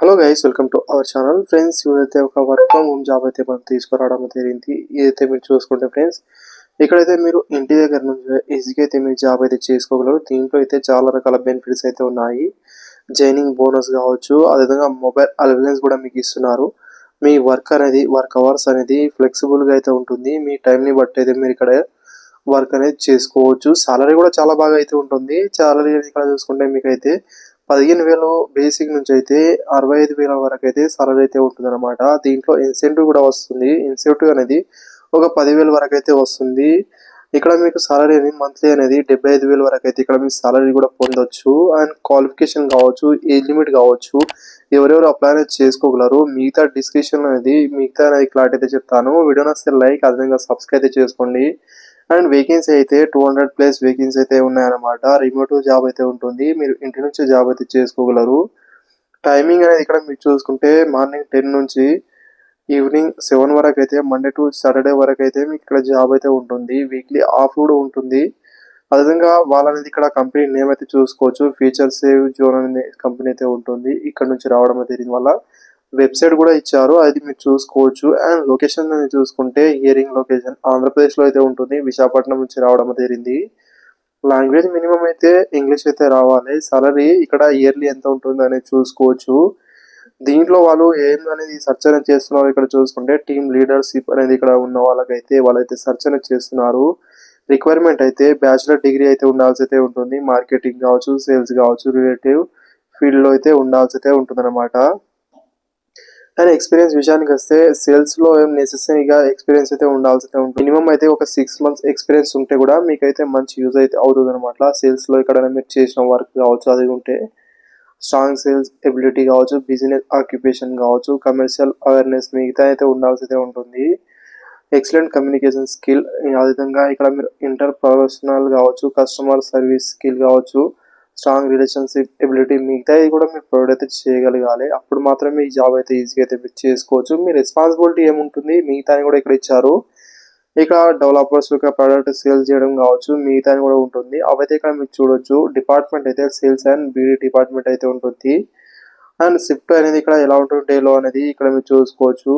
Hello guys, welcome to our channel. Friends, ఇప్పుడైతే ఒక work from home job అయితే మనం తీసుకురావడం జరిగింది. ఇదైతే మీరు చూసుకుంటే ఫ్రెండ్స్, ఇక్కడైతే మీరు ఇంటి దగ్గర నుంచి ఈజీగా అయితే మీరు జాబ్ అయితే చేసుకోగలరు. దీంట్లో అయితే చాలా రకాల బెనిఫిట్స్ అయితే ఉన్నాయి. జాయినింగ్ బోనస్ కావచ్చు, అదేవిధంగా మొబైల్ అలవెన్స్ కూడా మీకు ఇస్తున్నారు. మీ వర్క్ అవర్స్ అనేది ఫ్లెక్సిబుల్గా అయితే ఉంటుంది. మీ టైంని బట్టి అయితే మీరు ఇక్కడ వర్క్ అనేది చేసుకోవచ్చు. సాలరీ కూడా చాలా బాగా అయితే ఉంటుంది. సాలరీ ఇక్కడ చూసుకుంటే మీకైతే 15,000 బేసిక్ నుంచి అయితే 65,000 వరకు అయితే సాలరీ అయితే ఉంటుందన్నమాట. దీంట్లో ఇన్సెంటివ్ కూడా వస్తుంది. ఇన్సెంటివ్ అనేది ఒక 10,000 వరకు అయితే వస్తుంది. ఇక్కడ మీకు సాలరీ అనేది మంత్లీ అనేది 75,000 వరకు అయితే ఇక్కడ మీకు సాలరీ కూడా పొందొచ్చు. అండ్ క్వాలిఫికేషన్ కావచ్చు, ఏజ్ లిమిట్ కావచ్చు, ఎవరెవరు అప్లై అనేది చేసుకోగలరు. మిగతా క్లారిటీ అయితే చెప్తాను. వీడియో నచ్చితే లైక్, అదేవిధంగా సబ్స్క్రైబ్ అయితే చేసుకోండి. అండ్ వేకెన్సీ అయితే 200+ వేకెన్సీ అయితే ఉన్నాయన్నమాట. రిమోట్ జాబ్ అయితే ఉంటుంది. మీరు ఇంటి నుంచి జాబ్ అయితే చేసుకోగలరు. టైమింగ్ అనేది ఇక్కడ మీరు చూసుకుంటే మార్నింగ్ 10 నుంచి ఈవినింగ్ 7 వరకు అయితే, మండే టు సాటర్డే వరకు అయితే మీకు ఇక్కడ జాబ్ అయితే ఉంటుంది. వీక్లీ ఆఫ్ కూడా ఉంటుంది. అదేవిధంగా వాళ్ళనేది ఇక్కడ కంపెనీ నేమ్ అయితే చూసుకోవచ్చు. ఫ్యూచర్ సేవ్ జోన్ అనే కంపెనీ అయితే ఉంటుంది. ఇక్కడ నుంచి రావడం అయితే దీని వల్ల వెబ్సైట్ కూడా ఇచ్చారు, అది మీరు చూసుకోవచ్చు. అండ్ లొకేషన్ అనేది చూసుకుంటే హియరింగ్ లొకేషన్ ఆంధ్రప్రదేశ్లో అయితే ఉంటుంది. విశాఖపట్నం నుంచి రావడం జరిగింది. లాంగ్వేజ్ మినిమం అయితే ఇంగ్లీష్ అయితే రావాలి. సాలరీ ఇక్కడ ఇయర్లీ ఎంత ఉంటుంది అనేది చూసుకోవచ్చు. దీంట్లో వాళ్ళు ఏం అనేది సెర్చ్ అనేది చేస్తున్నారు. ఇక్కడ చూసుకుంటే టీమ్ లీడర్షిప్ అనేది ఇక్కడ ఉన్న వాళ్ళైతే సెర్చ్ అనేది చేస్తున్నారు. రిక్వైర్మెంట్ అయితే బ్యాచిలర్ డిగ్రీ అయితే ఉండాల్సి అయితే ఉంటుంది. మార్కెటింగ్ కావచ్చు, సేల్స్ కావచ్చు, రిలేటివ్ ఫీల్డ్లో అయితే ఉండాల్సి అయితే ఉంటుంది అనమాట. అండ్ ఎక్స్పీరియన్స్ విషయానికి వస్తే సేల్స్లో ఏం నెసెసరీగా ఎక్స్పీరియన్స్ అయితే ఉండాల్సి అయితే ఉంటుంది. మినిమం అయితే ఒక 6 months ఎక్స్పీరియన్స్ ఉంటే కూడా మీకైతే మంచి యూజ్ అయితే అవుతుంది అనమాట. సేల్స్లో ఇక్కడ మీరు చేసిన వర్క్ కావచ్చు, అది ఉంటే స్ట్రాంగ్ సేల్స్ ఎబిలిటీ కావచ్చు, బిజినెస్ ఆక్యుపేషన్ కావచ్చు, కమర్షియల్ అవేర్నెస్ మిగతా అయితే ఉండాల్సి అయితే ఉంటుంది. ఎక్సలెంట్ కమ్యూనికేషన్ స్కిల్, అదేవిధంగా ఇక్కడ మీరు ఇంటర్ ప్రొఫెషనల్ కావచ్చు, కస్టమర్ సర్వీస్ స్కిల్ కావచ్చు, స్ట్రాంగ్ రిలేషన్షిప్ ఎబిలిటీ మిగతాయి కూడా మీరు ప్రొవైడ్ అయితే చేయగలగాలి. అప్పుడు మాత్రమే ఈ జాబ్ అయితే ఈజీగా అయితే మీరు చేసుకోవచ్చు. మీ రెస్పాన్సిబిలిటీ ఏముంటుంది మిగతా కూడా ఇక్కడ ఇచ్చారు. ఇక డెవలపర్స్ యొక్క ప్రోడక్ట్ సేల్ చేయడం కావచ్చు, మిగతా కూడా ఉంటుంది. అవైతే ఇక్కడ మీరు చూడొచ్చు. డిపార్ట్మెంట్ అయితే సేల్స్ అండ్ బీడీ డిపార్ట్మెంట్ అయితే ఉంటుంది. అండ్ షిఫ్ట్ అనేది ఇక్కడ ఎలా ఉంటుంది డేలో అనేది ఇక్కడ మీరు చూసుకోవచ్చు.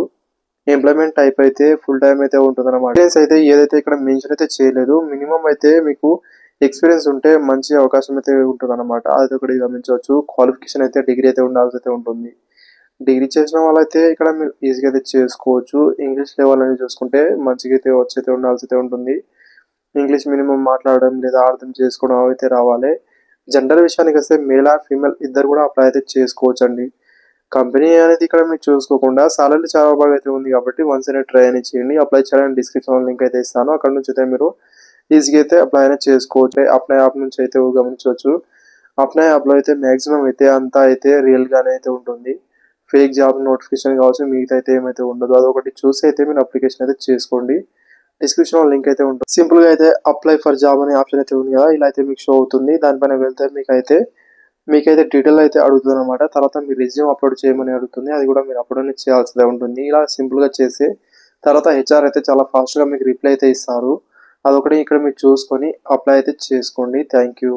ఎంప్లాయ్మెంట్ టైప్ అయితే ఫుల్ టైం అయితే ఉంటుంది అనమాట. అయితే ఏదైతే ఇక్కడ మెన్షన్ అయితే చేయలేదు. మినిమం అయితే మీకు ఎక్స్పీరియన్స్ ఉంటే మంచి అవకాశం అయితే ఉంటుంది అనమాట. అది ఒకటి గమనించవచ్చు. క్వాలిఫికేషన్ అయితే డిగ్రీ అయితే ఉండాల్సి అయితే ఉంటుంది. డిగ్రీ చేసిన వాళ్ళైతే ఇక్కడ మీరు ఈజీగా అయితే చేసుకోవచ్చు. ఇంగ్లీష్ లెవెల్ అనేది చూసుకుంటే మంచిగా అయితే వచ్చి అయితే ఉండాల్సి అయితే ఉంటుంది. ఇంగ్లీష్ మినిమం మాట్లాడడం లేదా అర్థం చేసుకోవడం అయితే రావాలి. జెండర్ విషయానికి వస్తే మేల్ ఆర్ ఫీమేల్ ఇద్దరు కూడా అప్లై అయితే చేసుకోవచ్చు అండి. కంపెనీ అనేది ఇక్కడ మీరు చూసుకోకుండా సాలరీ చాలా బాగా అయితే ఉంది కాబట్టి వన్స్ అనేది ట్రై అనేది చేయండి. అప్లై చేయాలని డిస్క్రిప్షన్ లింక్ అయితే ఇస్తాను. అక్కడ నుంచి అయితే మీరు ఈజీగా అయితే అప్లై అనేది చేసుకోవచ్చు. అప్లై యాప్ నుంచి అయితే గమనించవచ్చు. అప్లై యాప్లో అయితే మ్యాక్సిమం అయితే అంతా అయితే రియల్గానే అయితే ఉంటుంది. ఫేక్ జాబ్ నోటిఫికేషన్ కావచ్చు, మిగతా అయితే ఏమైతే ఉండదు. అదొకటి చూసి అయితే మీరు అప్లికేషన్ అయితే చేసుకోండి. డిస్క్రిప్షన్ లింక్ అయితే ఉంటుంది. సింపుల్గా అయితే అప్లై ఫర్ జాబ్ అనే ఆప్షన్ అయితే ఉంది కదా, ఇలా అయితే మీకు షో అవుతుంది. దానిపైన వెళ్తే మీకైతే డీటెయిల్ అయితే అడుగుతుంది అనమాట. తర్వాత మీ రెజ్యూమ్ అప్లోడ్ చేయమని అడుగుతుంది. అది కూడా మీరు అప్లోడ్ చేయాల్సి ఉంటుంది. ఇలా సింపుల్గా చేసి తర్వాత హెచ్ఆర్ అయితే చాలా ఫాస్ట్గా మీకు రిప్లై అయితే ఇస్తారు. అదొకటి ఇక్కడ మీరు చూసుకొని అప్లై అయితే చేసుకోండి. Thank you.